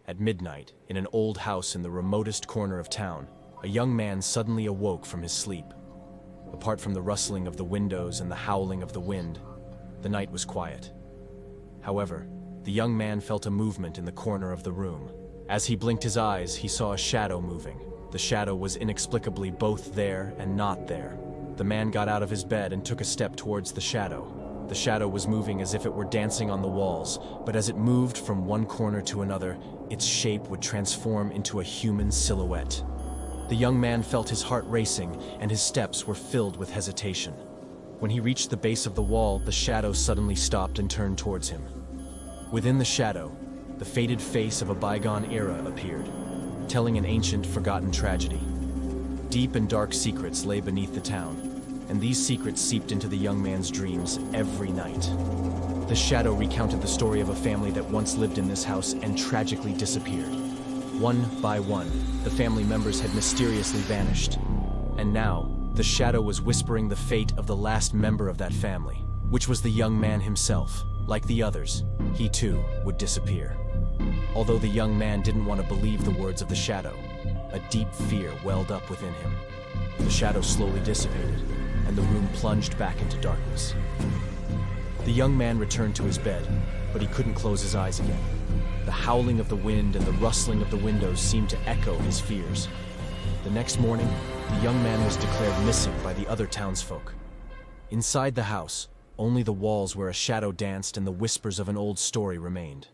At midnight, in an old house in the remotest corner of town, a young man suddenly awoke from his sleep. Apart from the rustling of the windows and the howling of the wind, the night was quiet. However, the young man felt a movement in the corner of the room. As he blinked his eyes, he saw a shadow moving. The shadow was inexplicably both there and not there. The man got out of his bed and took a step towards the shadow. The shadow was moving as if it were dancing on the walls, but as it moved from one corner to another, its shape would transform into a human silhouette. The young man felt his heart racing, and his steps were filled with hesitation. When he reached the base of the wall, the shadow suddenly stopped and turned towards him. Within the shadow, the faded face of a bygone era appeared, telling an ancient, forgotten tragedy. Deep and dark secrets lay beneath the town, and these secrets seeped into the young man's dreams every night. The shadow recounted the story of a family that once lived in this house and tragically disappeared. One by one, the family members had mysteriously vanished. And now, the shadow was whispering the fate of the last member of that family, which was the young man himself. Like the others, he too would disappear. Although the young man didn't want to believe the words of the shadow, a deep fear welled up within him. The shadow slowly dissipated, and the room plunged back into darkness. The young man returned to his bed, but he couldn't close his eyes again. The howling of the wind and the rustling of the windows seemed to echo his fears. The next morning, the young man was declared missing by the other townsfolk. Inside the house, only the walls where a shadow danced and the whispers of an old story remained.